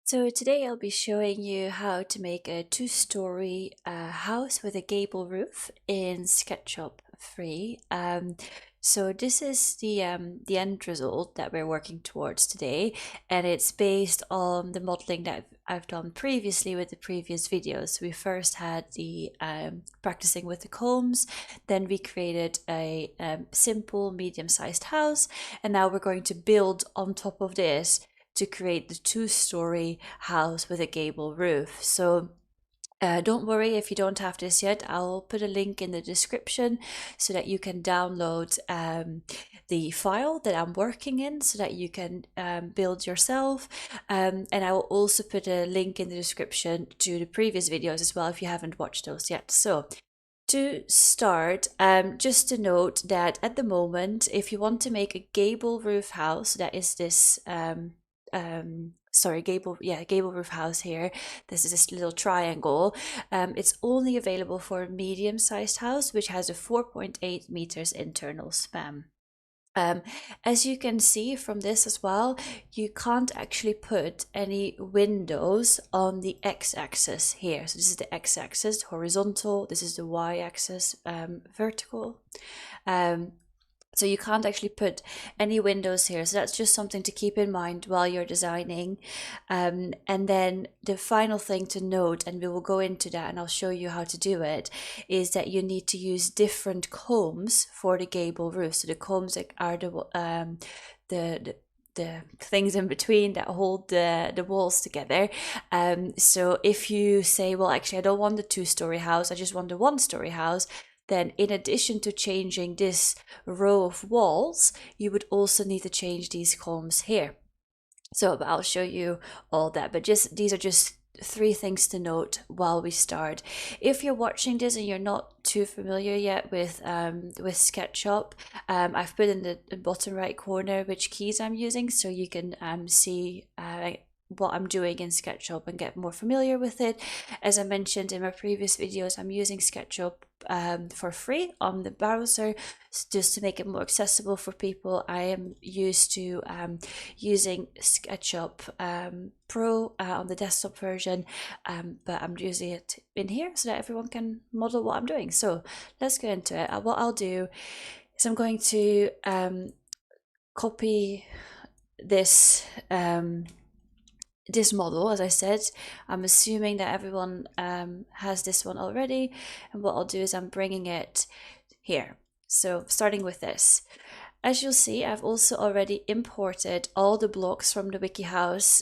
So today I'll be showing you how to make a two-story house with a gable roof in SketchUp free. So this is the end result that we're working towards today, and it's based on the modeling that I've done previously with the previous videos. So we first had the practicing with the combs, then we created a simple medium-sized house, and now we're going to build on top of this to create the two-story house with a gable roof. So don't worry if you don't have this yet. I'll put a link in the description so that you can download the file that I'm working in so that you can build yourself. And I will also put a link in the description to the previous videos as well if you haven't watched those yet. So to start, just to note that at the moment, if you want to make a gable roof house, that is this gable roof house here. This is this little triangle. It's only available for a medium-sized house, which has a 4.8 meters internal span. As you can see from this as well, you can't actually put any windows on the x-axis here. So this is the x-axis, horizontal. This is the y-axis, vertical. So you can't actually put any windows here. So that's just something to keep in mind while you're designing. And then the final thing to note, and we will go into that and I'll show you how to do it, is that you need to use different combs for the gable roof. So the combs are the things in between that hold the walls together. So if you say, well, actually, I don't want a two-story house, I just want a one-story house, then in addition to changing this row of walls, you would also need to change these combs here. So I'll show you all that, but these are just three things to note while we start. If you're watching this and you're not too familiar yet with SketchUp, I've put in the bottom right corner which keys I'm using, so you can see what I'm doing in SketchUp and get more familiar with it. As I mentioned in my previous videos, I'm using SketchUp for free on the browser just to make it more accessible for people. I am used to using SketchUp Pro on the desktop version, but I'm using it in here so that everyone can model what I'm doing. So let's go into it. What I'll do is I'm going to copy this this model. As I said, I'm assuming that everyone has this one already, and what I'll do is I'm bringing it here. So starting with this, as you'll see, I've also already imported all the blocks from the WikiHouse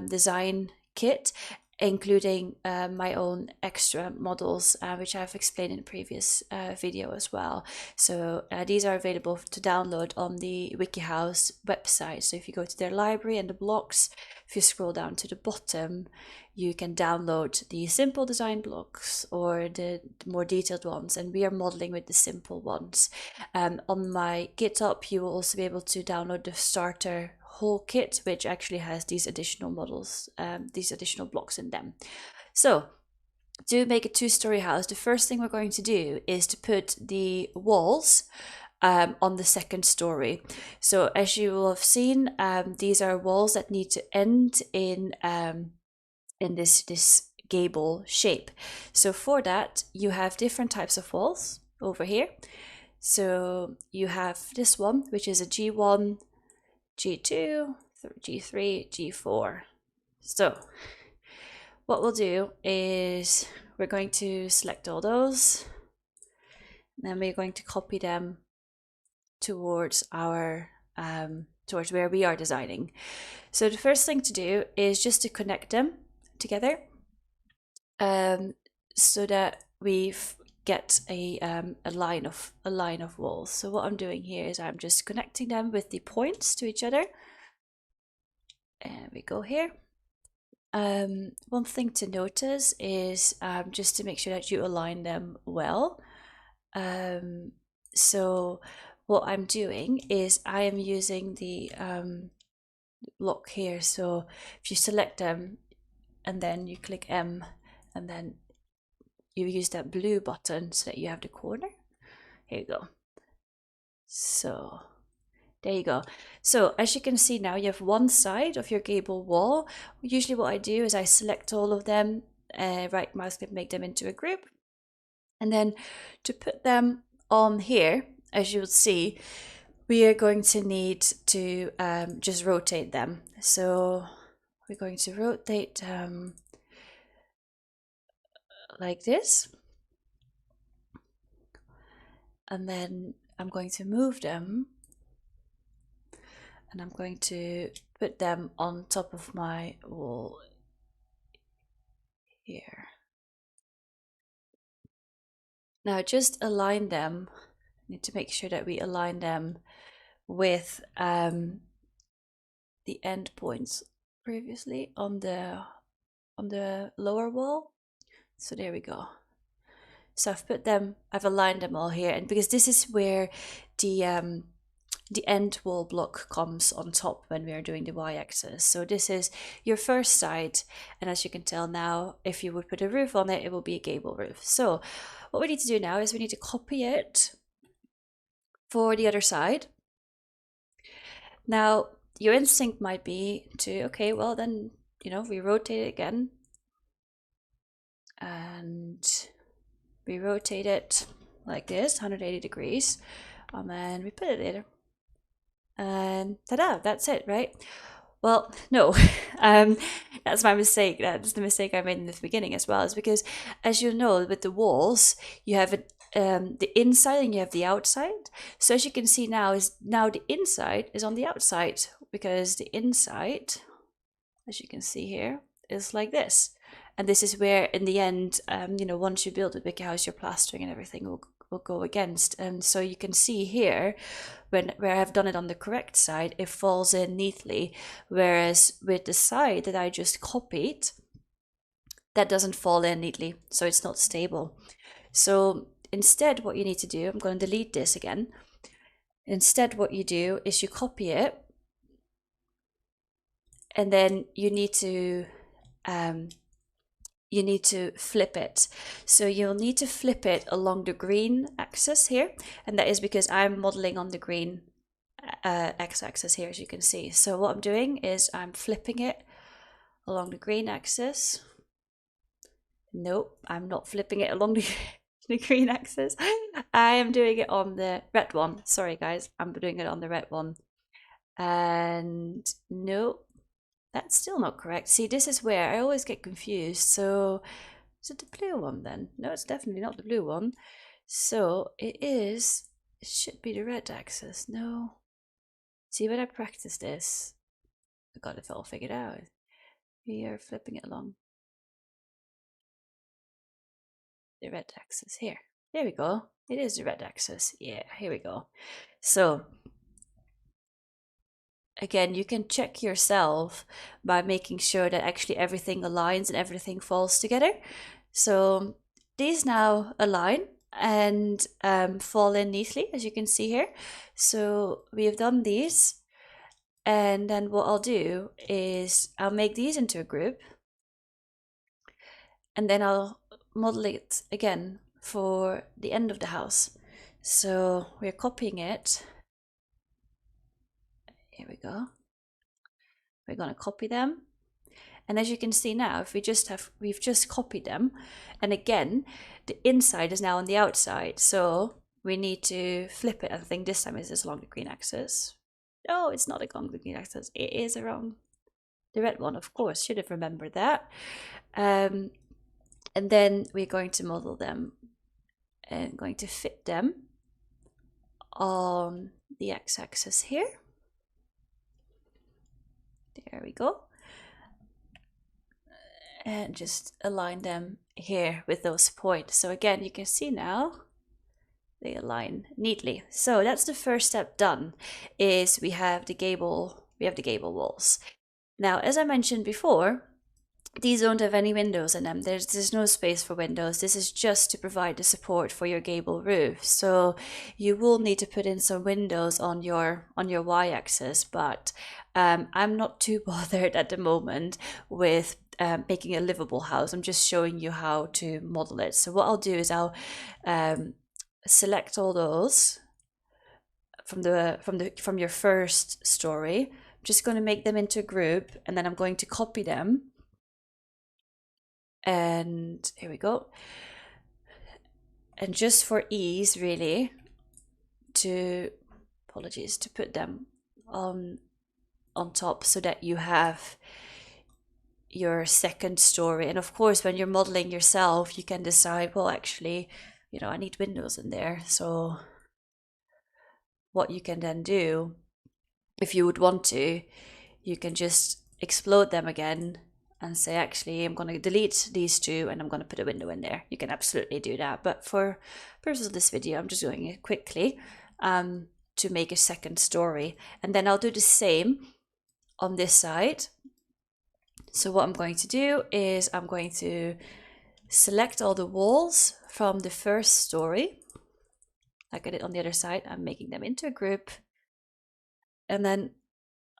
design kit, including my own extra models, which I've explained in a previous video as well. So these are available to download on the WikiHouse website. So if you go to their library and the blocks, if you scroll down to the bottom, you can download the simple design blocks or the more detailed ones, and we are modeling with the simple ones. On my GitHub, you will also be able to download the starter whole kit, which actually has these additional models, these additional blocks in them. So to make a two-story house, the first thing we're going to do is to put the walls on the second story. So as you will have seen, these are walls that need to end in this gable shape. So for that, you have different types of walls over here. So you have this one, which is a G1, G2, G3, G4. So what we'll do is we're going to select all those, and then we're going to copy them towards our towards where we are designing. So the first thing to do is just to connect them together, so that we get a line of walls. So what I'm doing here is I'm just connecting them with the points to each other, and we go here. One thing to notice is just to make sure that you align them well. So what I'm doing is I am using the block here. So if you select them and then you click M and then you use that blue button so that you have the corner. Here you go. So There you go. So as you can see now, you have one side of your gable wall. Usually what I do is I select all of them, right mouse click, make them into a group. And then to put them on here, as you will see, we are going to need to just rotate them. So we're going to rotate like this. And then I'm going to move them. And I'm going to put them on top of my wall here. Now just align them. I need to make sure that we align them with the end points previously on the lower wall. So there we go. So I've aligned them all here, and because this is where the end wall block comes on top when we are doing the y-axis. So this is your first side, and as you can tell now, if you would put a roof on it, it will be a gable roof. So what we need to do now is we need to copy it for the other side. Now your instinct might be to, okay, well then, you know, we rotate it again and we rotate it like this, 180 degrees, and then we put it there. And ta-da, that's it, right? Well, no, that's my mistake. That's the mistake I made in the beginning as well, is because, as you know, with the walls, you have the inside and you have the outside. So as you can see now, the inside is on the outside, because the inside, as you can see here, is like this. And this is where, in the end, you know, once you build a WikiHouse, your plastering and everything will go against. And so you can see here, where I've done it on the correct side, it falls in neatly. Whereas with the side that I just copied, that doesn't fall in neatly. So it's not stable. So instead, what you need to do, I'm going to delete this again. Instead, what you do is you copy it, and then you need to flip it. So you'll need to flip it along the green axis here, and that is because I'm modeling on the green x-axis here, as you can see. So what I'm doing is I'm flipping it along the green axis. Nope, I'm not flipping it along the green axis. I am doing it on the red one. Sorry guys, I'm doing it on the red one. And nope, that's still not correct. See, this is where I always get confused. So is it the blue one then? No, it's definitely not the blue one. So it should be the red axis. No. See, when I practice this, I got it all figured out. We are flipping it along the red axis here. There we go. It is the red axis. Yeah, here we go. So again, you can check yourself by making sure that actually everything aligns and everything falls together. So these now align and fall in neatly, as you can see here. So we have done these, and then what I'll do is I'll make these into a group, and then I'll model it again for the end of the house. So we're copying it. Here we go. We're going to copy them. And as you can see now, if we've just copied them, and again, the inside is now on the outside. So we need to flip it. I think this time it's along the green axis. No, it's not along the green axis. It is around the red one, of course. Should have remembered that. And then we're going to model them and going to fit them on the x-axis here. There we go. And just align them here with those points. So again, you can see now they align neatly. So that's the first step done, is we have the gable walls. Now, as I mentioned before, these don't have any windows in them. There's no space for windows. This is just to provide the support for your gable roof. So you will need to put in some windows on your y-axis, but I'm not too bothered at the moment with making a livable house. I'm just showing you how to model it. So what I'll do is I'll select all those from your first story. I'm just going to make them into a group, and then I'm going to copy them. And here we go. And just for ease, really, to put them on top so that you have your second story. And of course, when you're modeling yourself, you can decide, well, actually, you know, I need windows in there. So what you can then do, if you would want to, you can just explode them again and say, actually, I'm going to delete these two and I'm going to put a window in there. You can absolutely do that. But for purposes of this video, I'm just doing it quickly to make a second story. And then I'll do the same on this side. So what I'm going to do is I'm going to select all the walls from the first story, like I did on the other side. I'm making them into a group, and then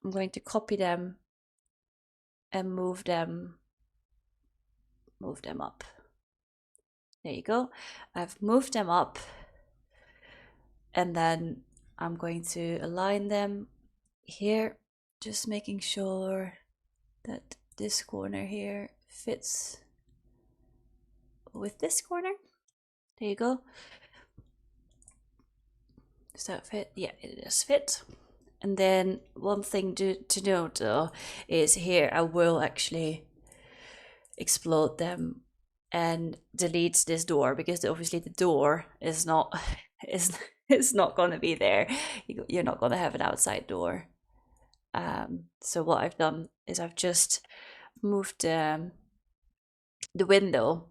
I'm going to copy them and move them up. There you go. I've moved them up, and then I'm going to align them here, just making sure that this corner here fits with this corner. There you go. Does that fit? Yeah, it does fit. And then one thing to note though is here I will actually explode them and delete this door, because obviously the door is not is not going to be there. You're not going to have an outside door. So what I've done is I've just moved the window,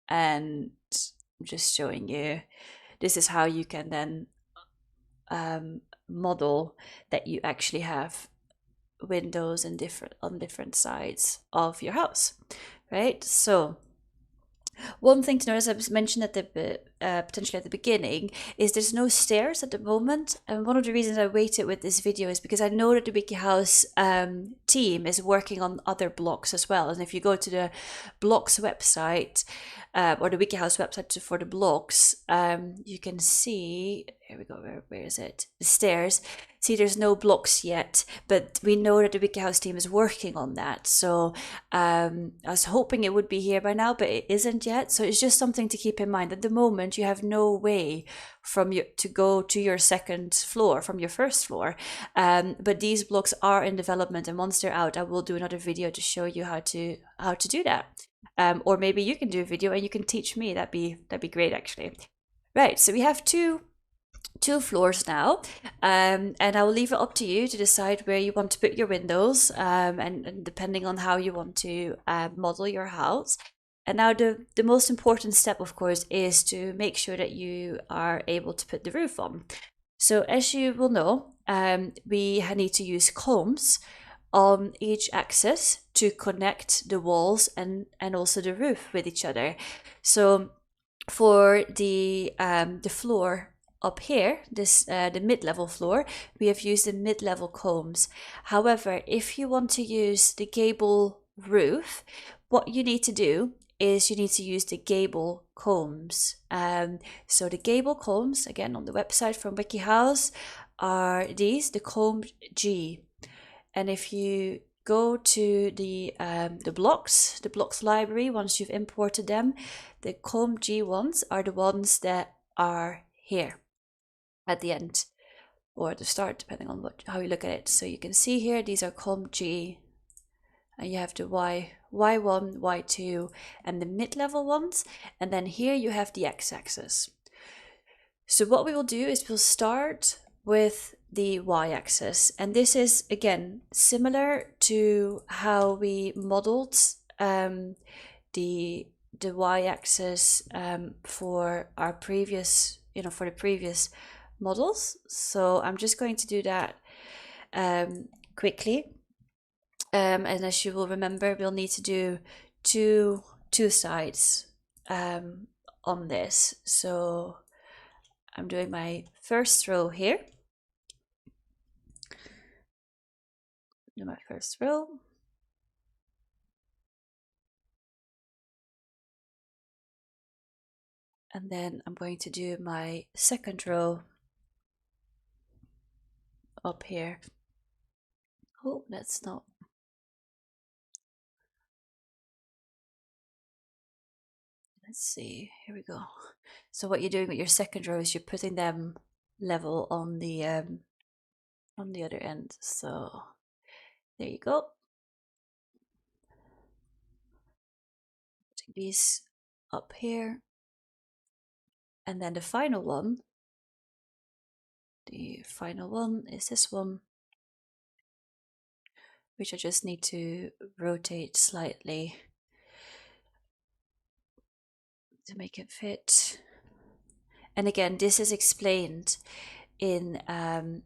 and I'm just showing you this is how you can then model that you actually have windows and on different sides of your house, right? So one thing to notice, I mentioned at the potentially at the beginning, is there's no stairs at the moment. And one of the reasons I waited with this video is because I know that the WikiHouse team is working on other blocks as well. And if you go to the blocks website or the WikiHouse website for the blocks, you can see, here we go, where is it? The stairs. See, there's no blocks yet, but we know that the WikiHouse team is working on that. So I was hoping it would be here by now, but it isn't yet. So it's just something to keep in mind. At the moment, you have no way to go to your second floor from your first floor. But these blocks are in development, and once they're out, I will do another video to show you how to do that. Or maybe you can do a video and you can teach me. That'd be great, actually. Right. So we have two floors now, and I will leave it up to you to decide where you want to put your windows, and depending on how you want to model your house. And now the most important step, of course, is to make sure that you are able to put the roof on. So as you will know, we need to use combs on each axis to connect the walls and also the roof with each other. So for the floor up here, this the mid-level floor, we have used the mid-level combs. However, if you want to use the gable roof, what you need to do is you need to use the Gable Combs. So the Gable Combs, again on the website from WikiHouse, are these, the Comb G. And if you go to the blocks library, once you've imported them, the Comb G ones are the ones that are here at the end or at the start, depending on how you look at it. So you can see here, these are Comb G, and you have the Y1, Y2, and the mid-level ones. And then here you have the X-axis. So what we will do is we'll start with the Y-axis, and this is again similar to how we modeled the Y-axis for our previous, for the previous models. So I'm just going to do that quickly. And as you will remember, we'll need to do two sides on this. So I'm doing my first row here. Do my first row. And then I'm going to do my second row. up here. Oh, that's not. Let's see. Here we go. So what you're doing with your second row is you're putting them level on the other end. So there you go. Putting these up here. And then the final one is this one, which I just need to rotate slightly to make it fit. And again, this is explained in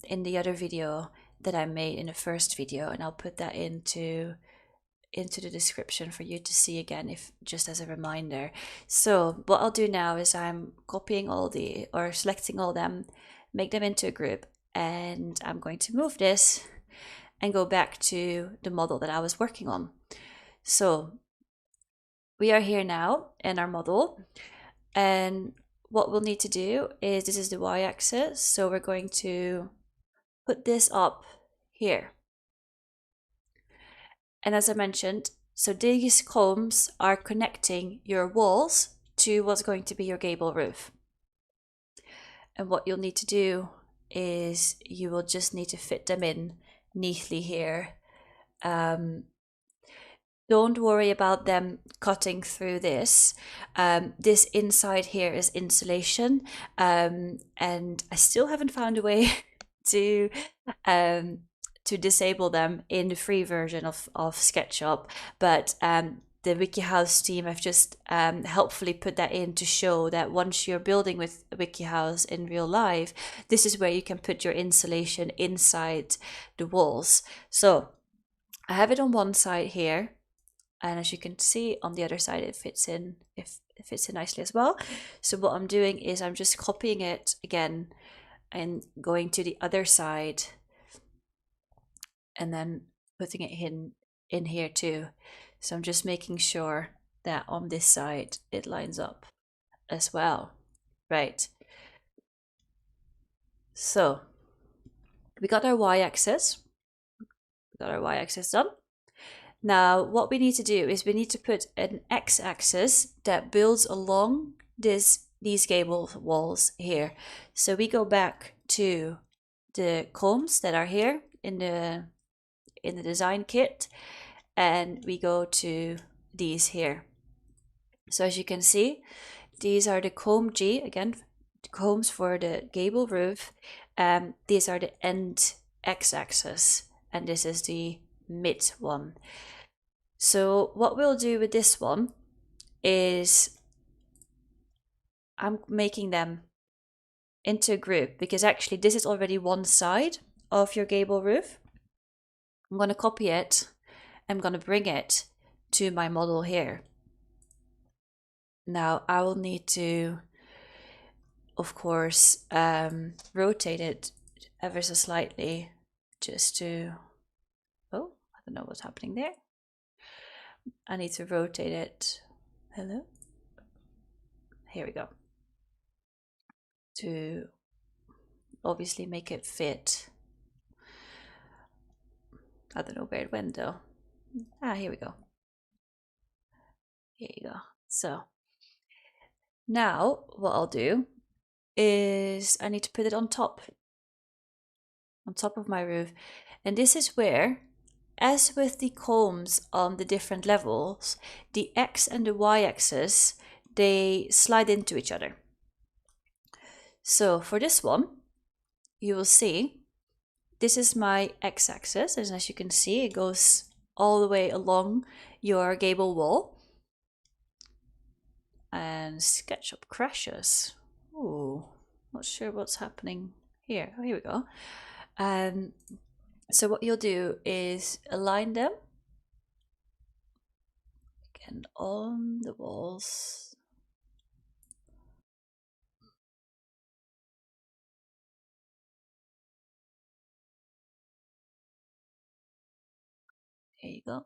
the other video that I made in the first video, and I'll put that into the description for you to see again, if just as a reminder. So what I'll do now is I'm copying selecting all them, make them into a group, and I'm going to move this and go back to the model that I was working on. So we are here now in our model, and what we'll need to do is, this is the y-axis, so we're going to put this up here. And as I mentioned, so these combs are connecting your walls to what's going to be your gable roof. And what you'll need to do is you will just need to fit them in neatly here. Don't worry about them cutting through this. This inside here is insulation, and I still haven't found a way to disable them in the free version of SketchUp, but the WikiHouse team have just helpfully put that in to show that once you're building with WikiHouse in real life, this is where you can put your insulation inside the walls. So I have it on one side here, and as you can see on the other side, it fits in, it fits in nicely as well. So what I'm doing is I'm just copying it again and going to the other side and then putting it in here too. So I'm just making sure that on this side it lines up as well. Right. So we got our y-axis. Done. Now what we need to do is we need to put an x-axis that builds along these gable walls here. So we go back to the combs that are here in the design kit, and we go to these here. So as you can see, these are the comb G, again, the combs for the gable roof. These are the end x-axis, and this is the mid one. So what we'll do with this one is I'm making them into a group, because actually this is already one side of your gable roof. I'm going to copy it. I'm going to bring it to my model here. Now I will need to, of course, rotate it ever so slightly just to, oh, I don't know what's happening there. I need to rotate it. Hello? Here we go. To obviously make it fit. I don't know where it went though. Here we go. Here you go. So now what I'll do is I need to put it on top of my roof. And this is where, as with the combs on the different levels, the X and the Y axis, they slide into each other. So for this one, you will see, this is my X axis, and as you can see, it goes all the way along your gable wall. And SketchUp crashes. Ooh, not sure what's happening here. Oh, here we go. So what you'll do is align them again on the walls. There you go.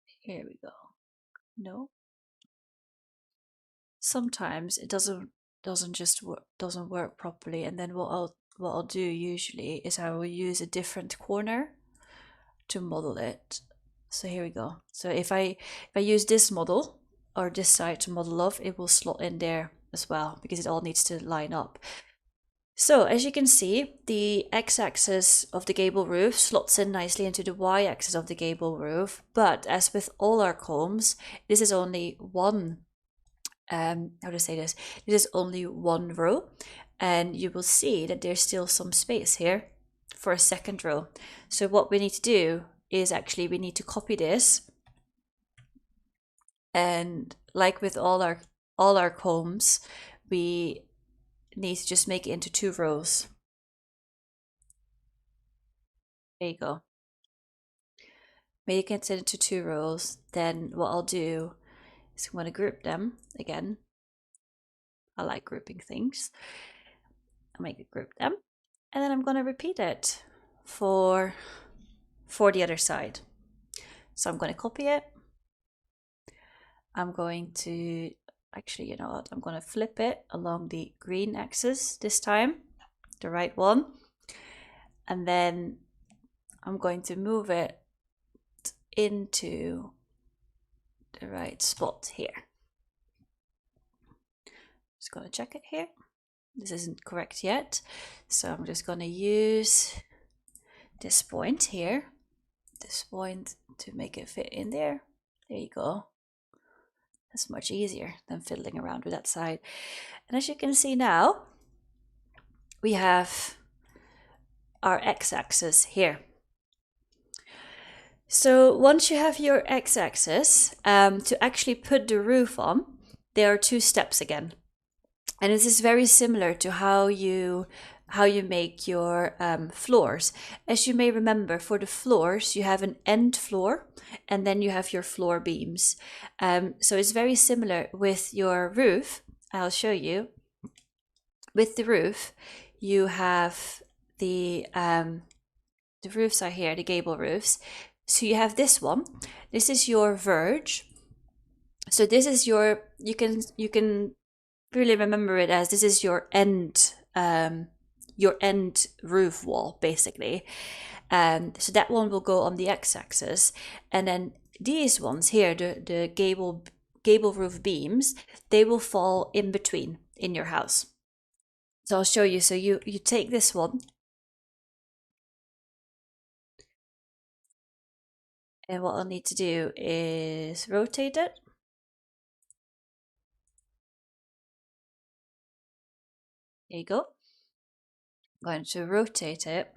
Here we go. No. Sometimes it doesn't doesn't work properly. And then what I'll do usually is I will use a different corner to model it. So here we go. So if I use this model or this side to model off, it will slot in there as well because it all needs to line up. So as you can see, the x-axis of the gable roof slots in nicely into the y-axis of the gable roof, but as with all our combs, this is only one, how to say this? This is only one row, and you will see that there's still some space here for a second row. So what we need to do is actually we need to copy this, and like with all our combs, we need to just make it into 2 rows. There you go. Make it into 2 rows. Then what I'll do is I'm going to group them again. I like grouping things. I'll make it group them, and then I'm going to repeat it for the other side. So I'm going to copy it. I'm going to actually, you know what? I'm going to flip it along the green axis this time, the right one, and then I'm going to move it into the right spot here. Just going to check it here. This isn't correct yet, so I'm just going to use this point here, this point, to make it fit in there. There you go. That's much easier than fiddling around with that side. And as you can see now, we have our x-axis here. So once you have your x-axis, to actually put the roof on, there are 2 steps again. And this is very similar to how you make your floors. As you may remember, for the floors, you have an end floor, and then you have your floor beams. So it's very similar with your roof. I'll show you. With the roof, you have the roofs are here, the gable roofs. So you have this one. This is your verge. So this is your, you can really remember it as this is your end roof wall, basically. So that one will go on the x-axis, and then these ones here, the gable roof beams, they will fall in between in your house. So I'll show you. So you take this one, and what I'll need to do is rotate it. There you go. I'm going to rotate it,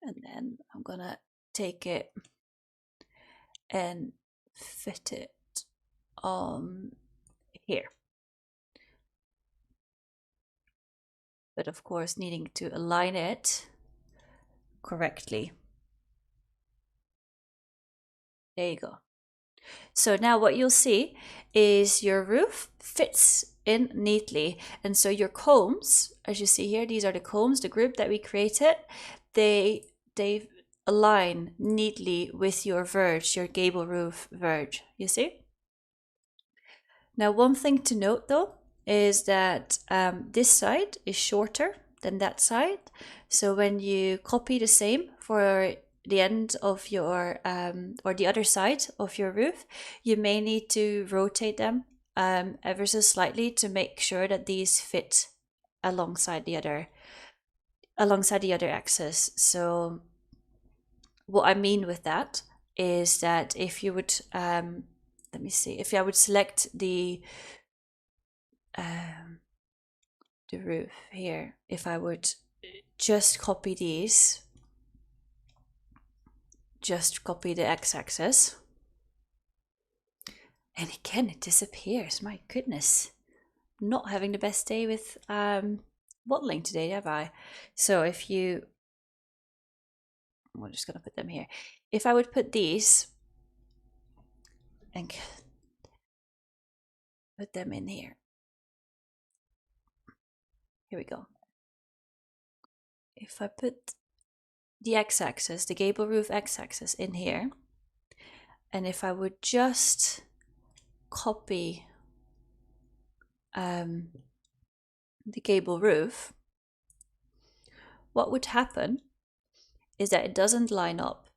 and then I'm gonna take it and fit it on here. But of course, needing to align it correctly. There you go. So now what you'll see is your roof fits in neatly. And so your combs, as you see here, these are the combs, the group that we created, they align neatly with your verge, your gable roof verge, you see? Now, one thing to note though, is that this side is shorter than that side. So when you copy the same for the end of your, or the other side of your roof, you may need to rotate them ever so slightly to make sure that these fit alongside the other axis. So what I mean with that is that if you would, let me see, if I would select the roof here, if I would just copy these, just copy the x-axis, and again it disappears. My goodness, not having the best day with modeling today, have I? So if you, we're just gonna put them here. If I would put these and put them in here, here we go. If I put the x-axis, the gable roof x-axis in here, and if I would just copy the gable roof, what would happen is that it doesn't line up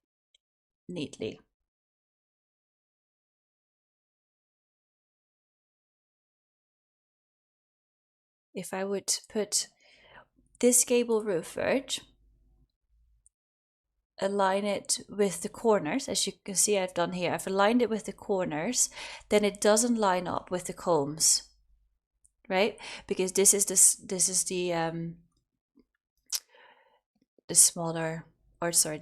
neatly. If I would put this gable roof verge, align it with the corners, as you can see I've done here, I've aligned it with the corners, then it doesn't line up with the combs, right? Because this is the smaller, or sorry,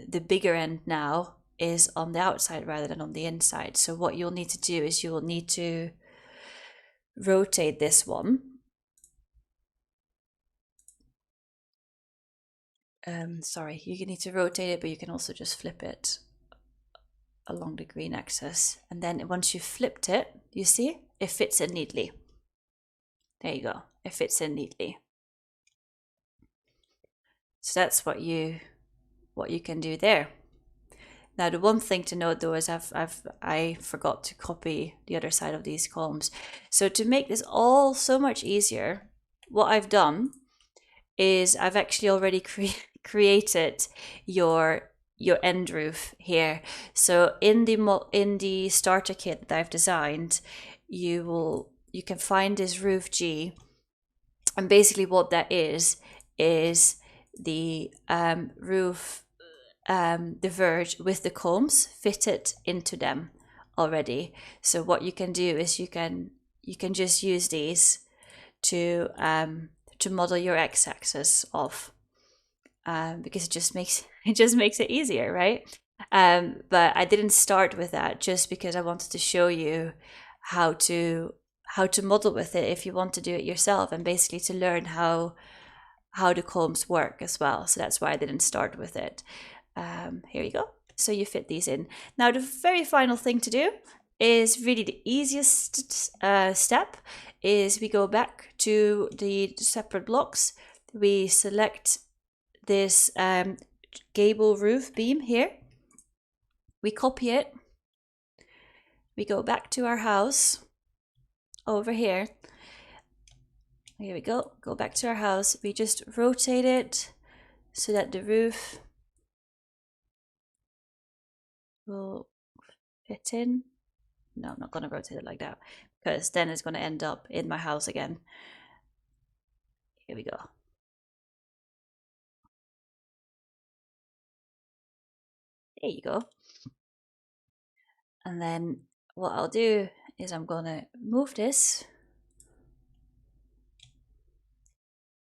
the bigger end now is on the outside rather than on the inside. So what you'll need to do is you will need to rotate this one. Sorry, you need to rotate it, but you can also just flip it along the green axis. And then once you've flipped it, you see, it fits in neatly. There you go, it fits in neatly. So that's what you can do there. Now the one thing to note though is I forgot to copy the other side of these combs. So to make this all so much easier, what I've done is I've actually already created your end roof here. So in the starter kit that I've designed, you can find this roof G, and basically what that is the roof, the verge with the combs fitted into them already. So what you can do is you can just use these to model your x-axis off, because it just makes it easier, right? But I didn't start with that just because I wanted to show you how to model with it if you want to do it yourself, and basically to learn how the combs work as well. So that's why I didn't start with it. Here you go. So you fit these in. Now the very final thing to do is really the easiest step, is we go back to the separate blocks. We select this gable roof beam here. We copy it. We go back to our house over here. Here we go. Go back to our house. We just rotate it so that the roof will fit in. No, I'm not going to rotate it like that, because then it's going to end up in my house again. Here we go. There you go. And then what I'll do is I'm going to move this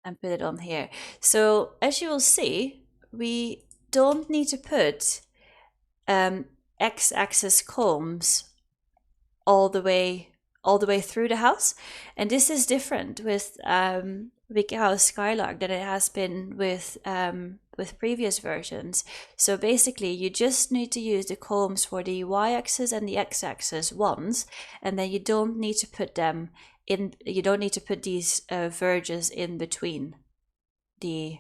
and put it on here. So as you will see, we don't need to put x-axis combs all the way through the house, and this is different with WikiHouse Skylark than it has been with previous versions. So basically you just need to use the combs for the y-axis and the x-axis once, and then you don't need to put them in, you don't need to put these verges in between the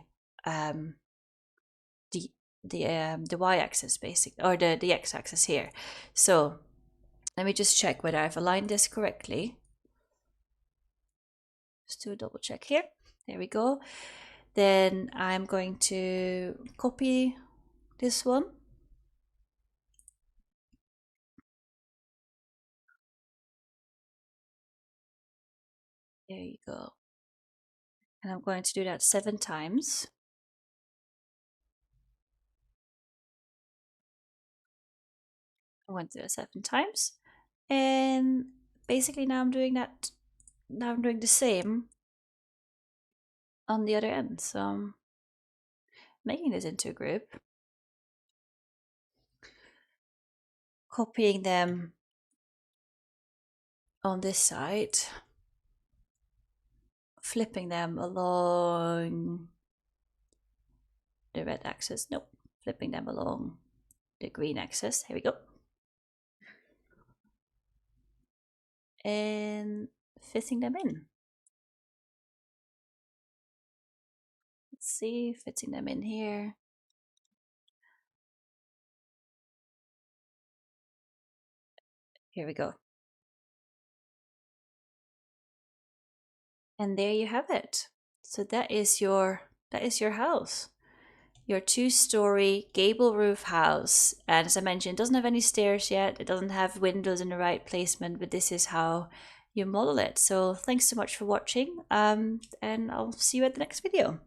y-axis basically, or the x-axis here. So let me just check whether I've aligned this correctly. Just do a double check here. There we go. Then I'm going to copy this one. There you go. And I'm going to do that 7 times. I went through it 7 times. And basically now I'm doing that. Now I'm doing the same on the other end. So I'm making this into a group, copying them on this side, flipping them along the red axis. Nope, flipping them along the green axis. Here we go. And fitting them in. Let's see, fitting them in here. Here we go. And there you have it. So that is your house. Your two-story gable roof house. And as I mentioned, it doesn't have any stairs yet. It doesn't have windows in the right placement, but this is how you model it. So thanks so much for watching, and I'll see you at the next video.